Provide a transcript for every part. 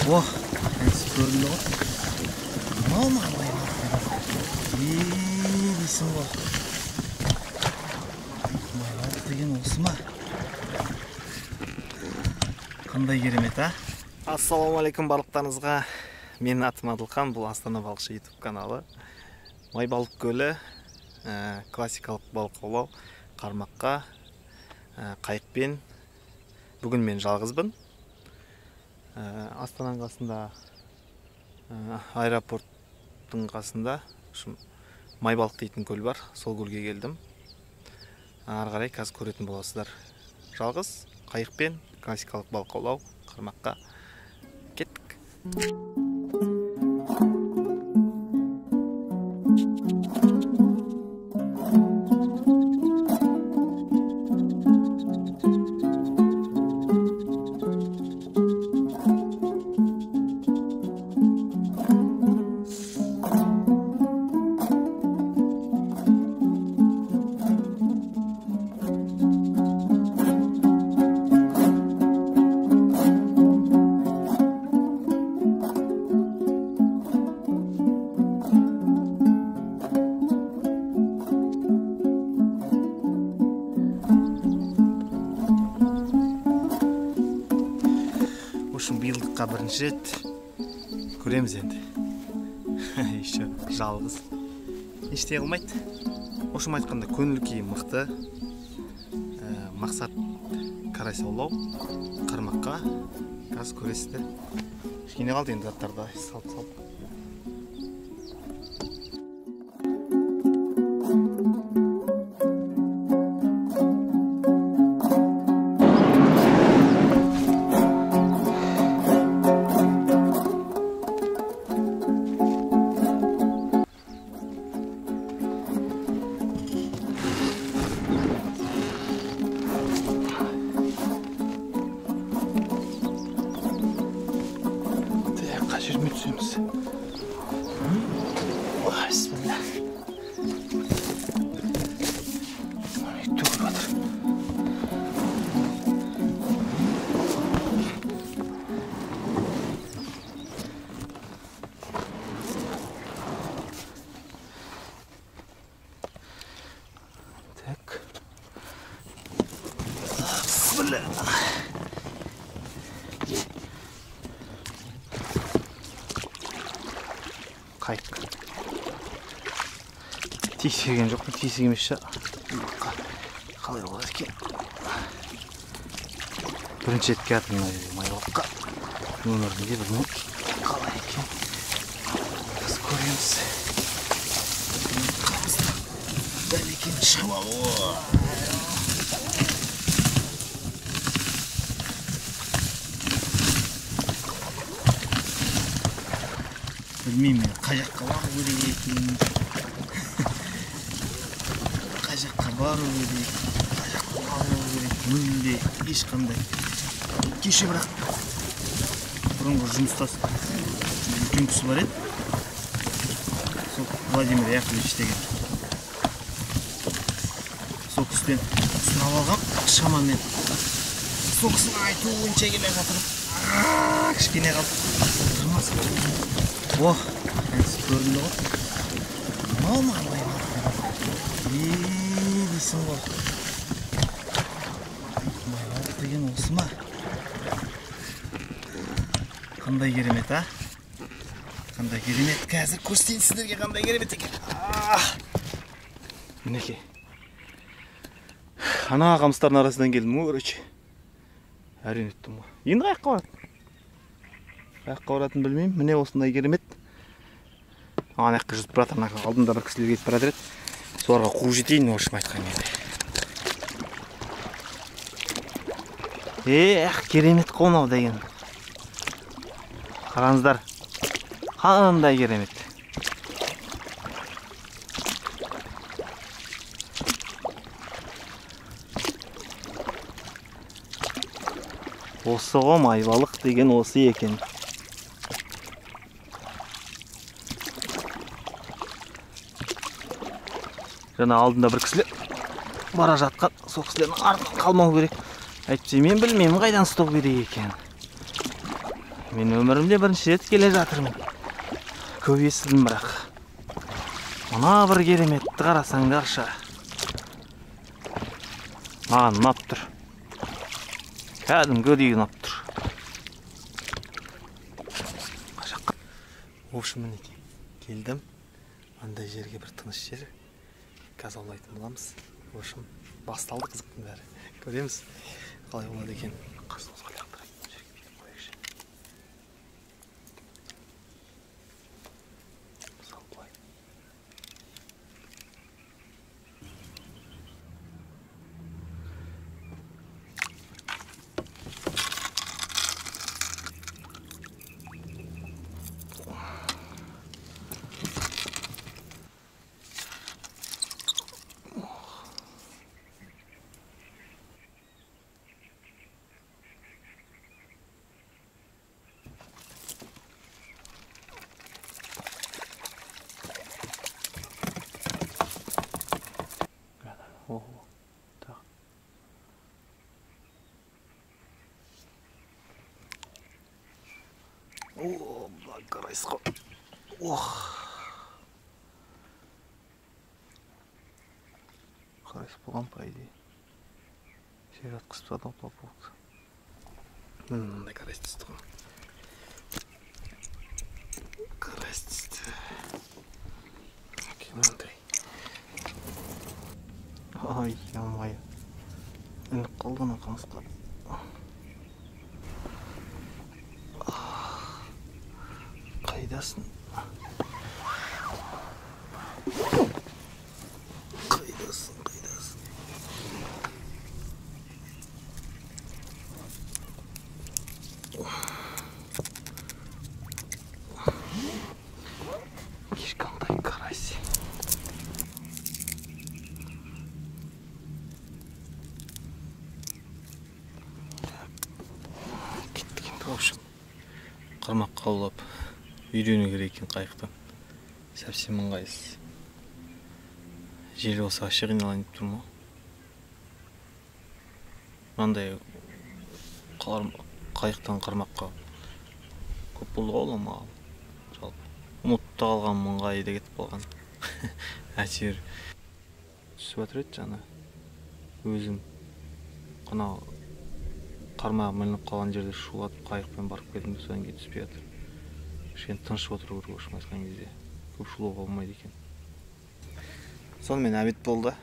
О, көрінді ғой. Мама бай. Дейсің ғой. Майбалық деген осы ма? Қандай керемет, а? Ассалаумалейкум барлықтарыңызға. Менің атым Адылхан, бұл Астана балықшы YouTube каналы. Майбалық көлі, классикалық балық аулау, қармаққа, қайықпен. Бүгін мен жалғызбын. Астананың қасында, аэропорттың қасында Майбалық дейтін көл бар. Сол көлге келдім. Ары қарай қазір көретін боласыздар. Жалғыз қайықпен классикалық балық аулау, қармаққа кеттік. Биылдыққа бірінші рет көреміз енді. Еще жалғыз. Ештеңе қылмайды. Ошым айтқанда көңіл күйі мықты. Мақсат карай саулау, қармаққа. Қазір көресіздер. Кішкене қалды енді заттарды салып. Жүрмей түсеміз. Бисмилlah. Төгіп жатыр. Так. Бисмилlah. Қайық. Тесеген жоқ, тесегемес ша. Қалай болады екен? Бірінші рет келатырмын майбалыққа. Өмірінде білмеймін қалай екен. Біз көреміз. Бәлекен шамалы. Білмеймін, қай жаққа бару керек екен. Қай жаққа бару керек. Қай жаққа бару керек. Мүлде ешқандай. Кеше бірақ бұрынғы жұмыстас үлкен кісі бар еді. Сол Владимир Яковлевич деген. Сол кісіден сұрап алғам шамамен. Сол кісінің айтуынша келе жатырып. Кішкене қалды. Тұрмас. О, көрінді ғой. Мама бай. Дейсің ғой. Майбалық деген осы ма? Қандай керемет, а? Қандай керемет. Қазір көрсетейін сіздерге қандай керемет екен. Мінеке. Ана қамыстардың арасынан келдім ғой, короче. Әрең өттім ғой. Енді қаяққа барады? Қаяққа баратын білмеймін. Міне осындай керемет. Аяққа жүзіп баратыр, алдында бір кісілер кетіп баратыр еді. Соларға қуып жетейін, ошым айтқан енді. Керемет қонау деген. Қараңыздар. Қандай керемет. Осы ғой майбалық деген осы екен. Жаңа алдында бір кісілер бара жатқан, сол кісілердің артынан қалмау керек. Әйтпесе мен білмеймін қайдан ұстау керек екен. Мен өмірімде бірінші рет келе жатырмын. Көп естідім бірақ. Мына бір кереметті қарасаңдаршы. Маған ұнап тұр. Кәдімгідей ұнап тұр. В общем, мінекей келдім. Андай жерге бір тыныш жер. Қазір аулайтын боламыз. В общем, басталды қызықтың бәрі. Көреміз қалай болады екен. Қасымызға лақтырайық. Жерге бекіп қояйықшы. Мысалы былай. О, так. О, қарайсыз ғой. Қарайсыз болған по идее. Жер атқызып тастады поплавок. Мынандай қарайсыз түсті ғой. Қарайсыз түсті. Мынандай. Ай, ямай. Ілініп қалды ана қамысқа. Қайдасың? Қайдасың? Ешқандай қарайсың. В общем, қармақ қаулап үйрену керек екен қайықтан. Совсем ыңғайсыз. Жел болса ашық қиналайын деп тұрмын. Мынандай қайықтан қармаққа көп болды ғой маған. Жалпы ұмытып қалған ыңғайы да кетіп қалған. Әйтеуір түсіп жатыр еді жаңа. Өзім қана қармағым ілініп қалған жерде шулатып қайықпен барып келдім де содан кейін түспей жатыр. Кішкене тыныш отыру керек шын айтқан кезде. Көп шулауға болмайды екен. Сонымен обед болды.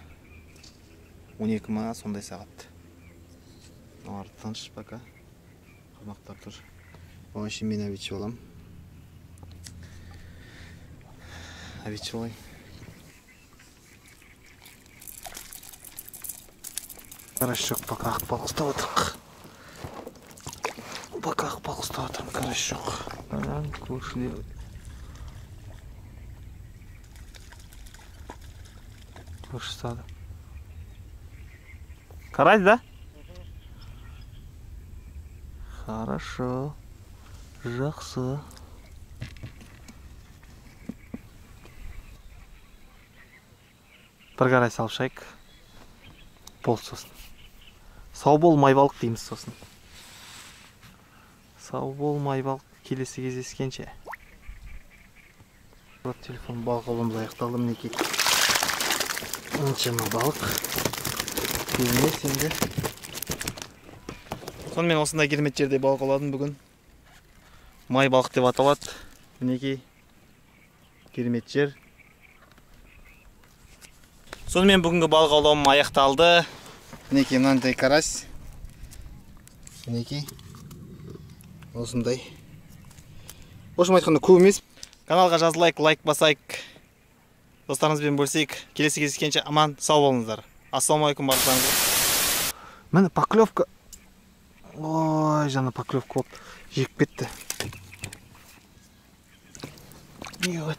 12 ма сондай сағат. Олар тыныш пока. Қармақтар тұр. Оған шейін мен обедші болам. Обедші болайын. Қараш жоқ, пока ақбалық ұстап отырмық. Пока ақбалық ұстап отырмын, қараш жоқ. Көршілер. Көрші ұстады. Қарайды да? Хорошо. Жақсы. Бір қарай салып шайық. Бол сосын. Сау бол майбалық дейміз сосын. Сау бол майбалық, келесі кездескенше. Вот телефон балық аулымыз аяқталды мінекей. Мұншама балық. Келмес енді. Сонымен осындай керемет жерде балық ауладым бүгін. Май балық деп аталады. Мінекей керемет жер. Сонымен бүгінгі балық аулауым аяқталды. Мінекей мынандай карась. Мінекей осындай.Ошым айтқанда көп емес. Каналға жазылайық, лайк басайық. Достарыңызбен бөлісейік. Келесі кездескенше аман, сау болыңыздар. Ассалаумағалейкум барлықтарыңызға. Міне поклевка. Ой, жаңа поклевка болып жеп кетті. Ой,